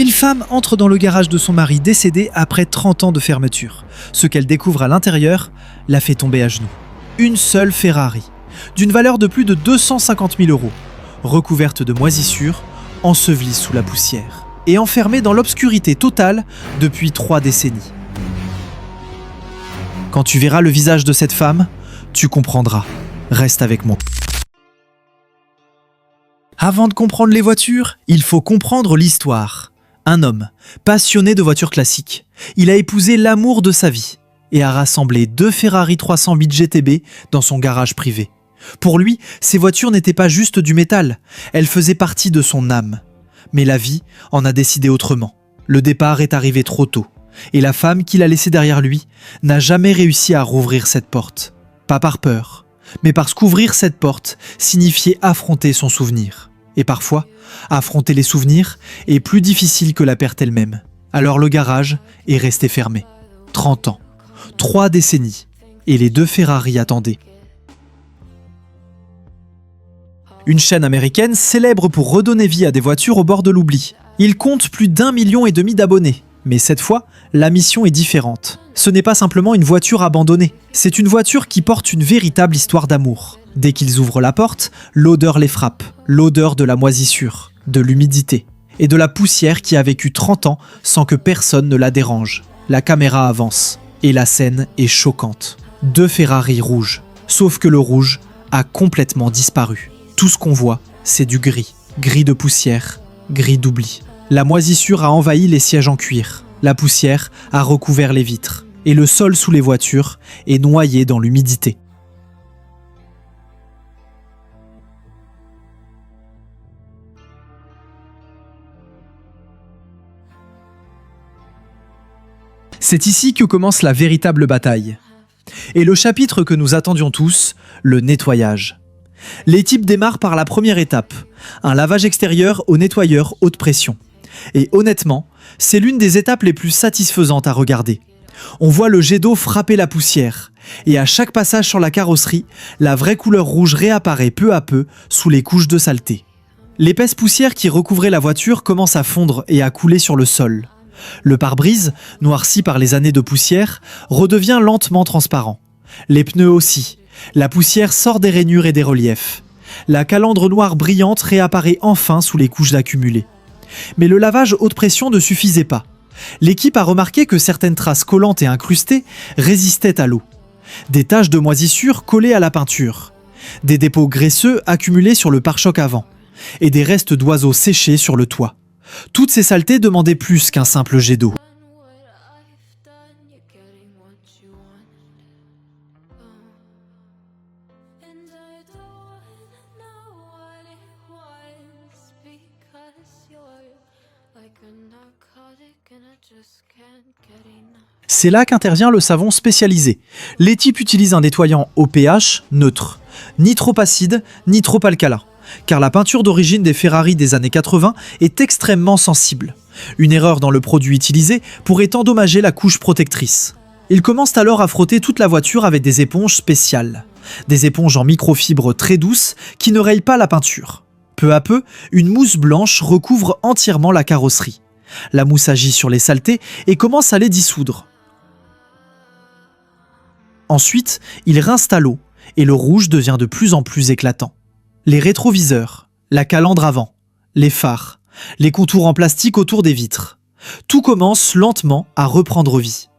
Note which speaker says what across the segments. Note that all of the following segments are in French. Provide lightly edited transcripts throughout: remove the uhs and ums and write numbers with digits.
Speaker 1: Une femme entre dans le garage de son mari décédé après 30 ans de fermeture. Ce qu'elle découvre à l'intérieur la fait tomber à genoux. Une seule Ferrari, d'une valeur de plus de 250 000 €, recouverte de moisissures, ensevelie sous la poussière et enfermée dans l'obscurité totale depuis 3 décennies. Quand tu verras le visage de cette femme, tu comprendras. Reste avec moi. Avant de comprendre les voitures, il faut comprendre l'histoire. Un homme, passionné de voitures classiques, il a épousé l'amour de sa vie et a rassemblé 2 Ferrari 308 GTB dans son garage privé. Pour lui, ces voitures n'étaient pas juste du métal, elles faisaient partie de son âme. Mais la vie en a décidé autrement. Le départ est arrivé trop tôt, et la femme qu'il a laissée derrière lui n'a jamais réussi à rouvrir cette porte. Pas par peur, mais parce qu'ouvrir cette porte signifiait affronter son souvenir. Et parfois, affronter les souvenirs est plus difficile que la perte elle-même. Alors le garage est resté fermé. 30 ans, 3 décennies, et les 2 Ferrari attendaient. Une chaîne américaine célèbre pour redonner vie à des voitures au bord de l'oubli. Il compte plus d'1,5 million d'abonnés. Mais cette fois, la mission est différente. Ce n'est pas simplement une voiture abandonnée, c'est une voiture qui porte une véritable histoire d'amour. Dès qu'ils ouvrent la porte, l'odeur les frappe, l'odeur de la moisissure, de l'humidité et de la poussière qui a vécu 30 ans sans que personne ne la dérange. La caméra avance et la scène est choquante. 2 Ferrari rouges, sauf que le rouge a complètement disparu. Tout ce qu'on voit, c'est du gris. Gris de poussière, gris d'oubli. La moisissure a envahi les sièges en cuir. La poussière a recouvert les vitres. Et le sol sous les voitures est noyé dans l'humidité. C'est ici que commence la véritable bataille. Et le chapitre que nous attendions tous, le nettoyage. L'équipe démarre par la première étape, un lavage extérieur au nettoyeur haute pression. Et honnêtement, c'est l'une des étapes les plus satisfaisantes à regarder. On voit le jet d'eau frapper la poussière, et à chaque passage sur la carrosserie, la vraie couleur rouge réapparaît peu à peu sous les couches de saleté. L'épaisse poussière qui recouvrait la voiture commence à fondre et à couler sur le sol. Le pare-brise, noirci par les années de poussière, redevient lentement transparent. Les pneus aussi. La poussière sort des rainures et des reliefs. La calandre noire brillante réapparaît enfin sous les couches accumulées. Mais le lavage haute pression ne suffisait pas. L'équipe a remarqué que certaines traces collantes et incrustées résistaient à l'eau. Des taches de moisissure collées à la peinture. Des dépôts graisseux accumulés sur le pare-choc avant. Et des restes d'oiseaux séchés sur le toit. Toutes ces saletés demandaient plus qu'un simple jet d'eau. C'est là qu'intervient le savon spécialisé. L'équipe utilise un nettoyant au pH neutre, ni trop acide, ni trop alcalin, car la peinture d'origine des Ferrari des années 80 est extrêmement sensible. Une erreur dans le produit utilisé pourrait endommager la couche protectrice. Ils commencent alors à frotter toute la voiture avec des éponges spéciales. Des éponges en microfibre très douces qui ne rayent pas la peinture. Peu à peu, une mousse blanche recouvre entièrement la carrosserie. La mousse agit sur les saletés et commence à les dissoudre. Ensuite, ils rincent à l'eau et le rouge devient de plus en plus éclatant. Les rétroviseurs, la calandre avant, les phares, les contours en plastique autour des vitres. Tout commence lentement à reprendre vie.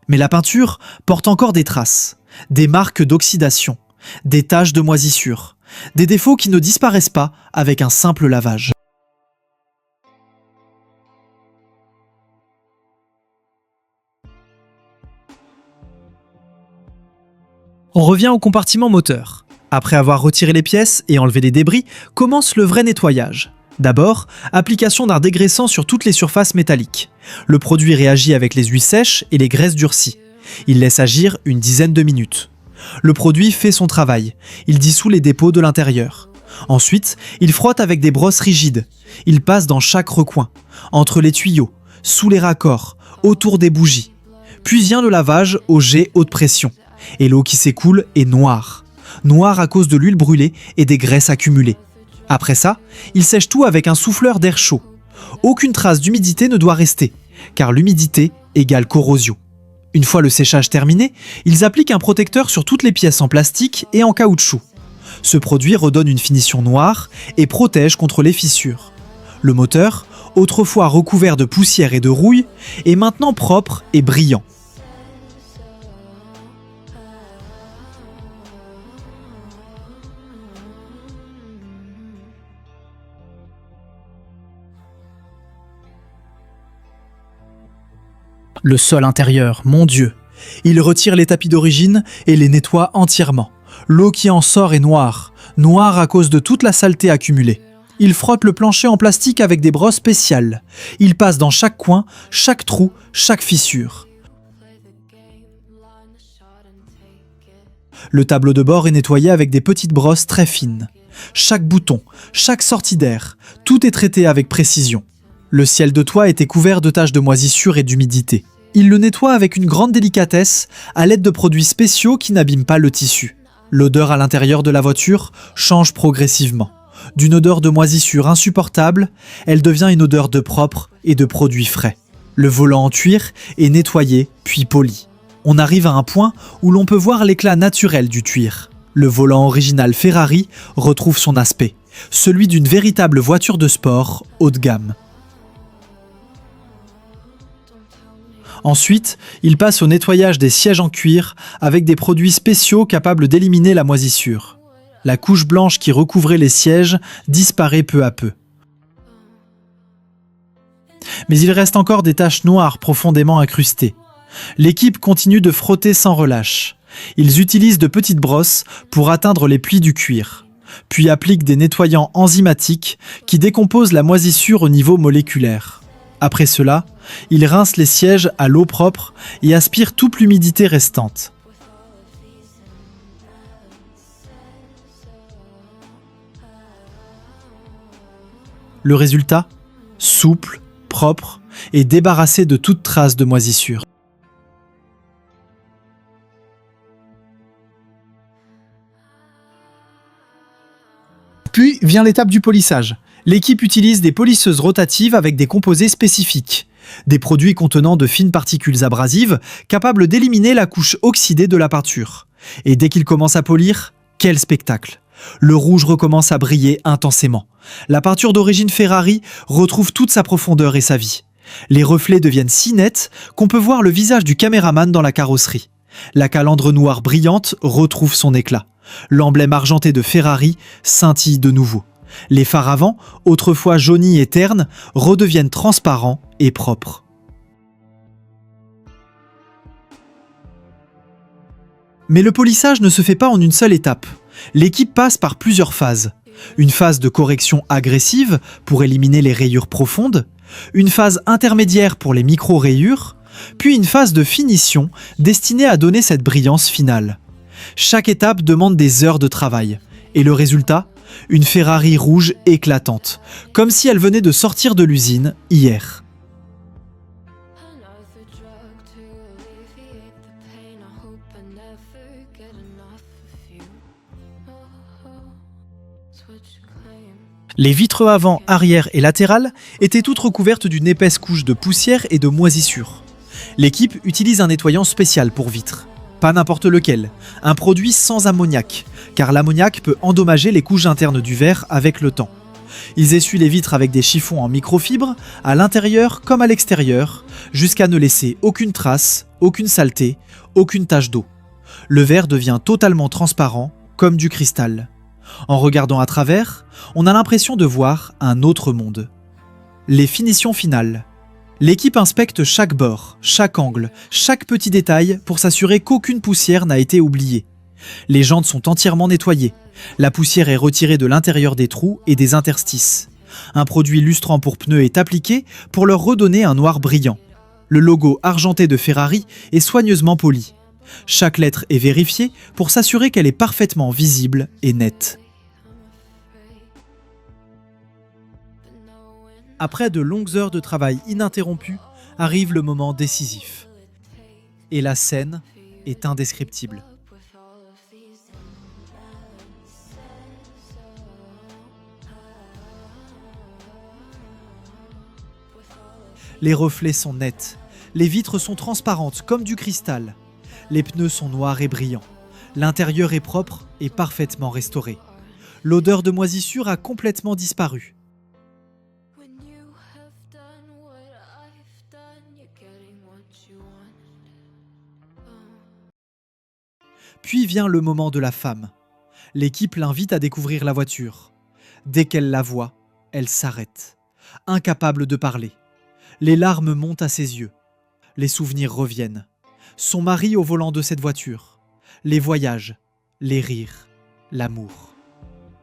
Speaker 1: Mais la peinture porte encore des traces, des marques d'oxydation, des taches de moisissure, des défauts qui ne disparaissent pas avec un simple lavage. On revient au compartiment moteur. Après avoir retiré les pièces et enlevé les débris, commence le vrai nettoyage. D'abord, application d'un dégraissant sur toutes les surfaces métalliques. Le produit réagit avec les huiles sèches et les graisses durcies. Il laisse agir une dizaine de minutes. Le produit fait son travail. Il dissout les dépôts de l'intérieur. Ensuite, il frotte avec des brosses rigides. Il passe dans chaque recoin, entre les tuyaux, sous les raccords, autour des bougies. Puis vient le lavage au jet haute pression. Et l'eau qui s'écoule est noire. Noire à cause de l'huile brûlée et des graisses accumulées. Après ça, il sèche tout avec un souffleur d'air chaud. Aucune trace d'humidité ne doit rester, car l'humidité égale corrosion. Une fois le séchage terminé, ils appliquent un protecteur sur toutes les pièces en plastique et en caoutchouc. Ce produit redonne une finition noire et protège contre les fissures. Le moteur, autrefois recouvert de poussière et de rouille, est maintenant propre et brillant. Le sol intérieur, mon Dieu. Il retire les tapis d'origine et les nettoie entièrement. L'eau qui en sort est noire, noire à cause de toute la saleté accumulée. Il frotte le plancher en plastique avec des brosses spéciales. Il passe dans chaque coin, chaque trou, chaque fissure. Le tableau de bord est nettoyé avec des petites brosses très fines. Chaque bouton, chaque sortie d'air, tout est traité avec précision. Le ciel de toit était couvert de taches de moisissure et d'humidité. Il le nettoie avec une grande délicatesse à l'aide de produits spéciaux qui n'abîment pas le tissu. L'odeur à l'intérieur de la voiture change progressivement. D'une odeur de moisissure insupportable, elle devient une odeur de propre et de produits frais. Le volant en cuir est nettoyé puis poli. On arrive à un point où l'on peut voir l'éclat naturel du cuir. Le volant original Ferrari retrouve son aspect, celui d'une véritable voiture de sport haut de gamme. Ensuite, il passe au nettoyage des sièges en cuir avec des produits spéciaux capables d'éliminer la moisissure. La couche blanche qui recouvrait les sièges disparaît peu à peu. Mais il reste encore des taches noires profondément incrustées. L'équipe continue de frotter sans relâche. Ils utilisent de petites brosses pour atteindre les plis du cuir, puis appliquent des nettoyants enzymatiques qui décomposent la moisissure au niveau moléculaire. Après cela, ils rincent les sièges à l'eau propre et aspirent toute l'humidité restante. Le résultat ? Souple, propre et débarrassé de toute trace de moisissure. Puis vient l'étape du polissage. L'équipe utilise des polisseuses rotatives avec des composés spécifiques. Des produits contenant de fines particules abrasives capables d'éliminer la couche oxydée de la peinture. Et dès qu'ils commencent à polir, quel spectacle! Le rouge recommence à briller intensément. La peinture d'origine Ferrari retrouve toute sa profondeur et sa vie. Les reflets deviennent si nets qu'on peut voir le visage du caméraman dans la carrosserie. La calandre noire brillante retrouve son éclat. L'emblème argenté de Ferrari scintille de nouveau. Les phares avant, autrefois jaunis et ternes, redeviennent transparents et propres. Mais le polissage ne se fait pas en une seule étape. L'équipe passe par plusieurs phases. Une phase de correction agressive pour éliminer les rayures profondes, une phase intermédiaire pour les micro-rayures, puis une phase de finition destinée à donner cette brillance finale. Chaque étape demande des heures de travail. Et le résultat ? Une Ferrari rouge éclatante, comme si elle venait de sortir de l'usine hier. Les vitres avant, arrière et latérales étaient toutes recouvertes d'une épaisse couche de poussière et de moisissure. L'équipe utilise un nettoyant spécial pour vitres. Pas n'importe lequel, un produit sans ammoniac, car l'ammoniac peut endommager les couches internes du verre avec le temps. Ils essuient les vitres avec des chiffons en microfibre, à l'intérieur comme à l'extérieur, jusqu'à ne laisser aucune trace, aucune saleté, aucune tache d'eau. Le verre devient totalement transparent, comme du cristal. En regardant à travers, on a l'impression de voir un autre monde. Les finitions finales. L'équipe inspecte chaque bord, chaque angle, chaque petit détail pour s'assurer qu'aucune poussière n'a été oubliée. Les jantes sont entièrement nettoyées. La poussière est retirée de l'intérieur des trous et des interstices. Un produit lustrant pour pneus est appliqué pour leur redonner un noir brillant. Le logo argenté de Ferrari est soigneusement poli. Chaque lettre est vérifiée pour s'assurer qu'elle est parfaitement visible et nette. Après de longues heures de travail ininterrompu, arrive le moment décisif. Et la scène est indescriptible. Les reflets sont nets, les vitres sont transparentes comme du cristal, les pneus sont noirs et brillants, l'intérieur est propre et parfaitement restauré. L'odeur de moisissure a complètement disparu. Puis vient le moment de la femme. L'équipe l'invite à découvrir la voiture. Dès qu'elle la voit, elle s'arrête, incapable de parler. Les larmes montent à ses yeux. Les souvenirs reviennent. Son mari au volant de cette voiture. Les voyages, les rires, l'amour.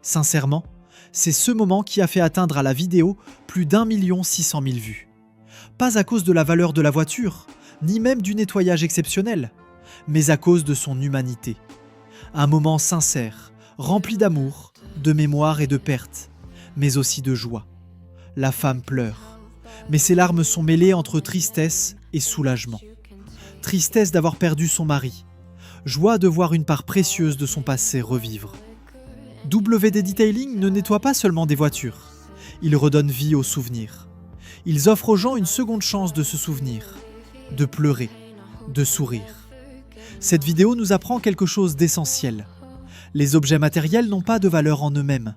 Speaker 1: Sincèrement, c'est ce moment qui a fait atteindre à la vidéo plus d'1 600 000 vues. Pas à cause de la valeur de la voiture, ni même du nettoyage exceptionnel, mais à cause de son humanité. Un moment sincère, rempli d'amour, de mémoire et de perte, mais aussi de joie. La femme pleure, mais ses larmes sont mêlées entre tristesse et soulagement. Tristesse d'avoir perdu son mari, joie de voir une part précieuse de son passé revivre. WD Detailing ne nettoie pas seulement des voitures, ils redonnent vie aux souvenirs. Ils offrent aux gens une seconde chance de se souvenir, de pleurer, de sourire. Cette vidéo nous apprend quelque chose d'essentiel. Les objets matériels n'ont pas de valeur en eux-mêmes.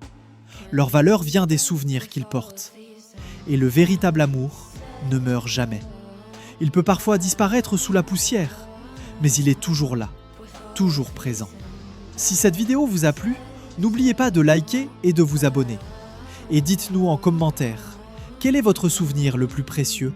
Speaker 1: Leur valeur vient des souvenirs qu'ils portent. Et le véritable amour ne meurt jamais. Il peut parfois disparaître sous la poussière, mais il est toujours là, toujours présent. Si cette vidéo vous a plu, n'oubliez pas de liker et de vous abonner. Et dites-nous en commentaire, quel est votre souvenir le plus précieux ?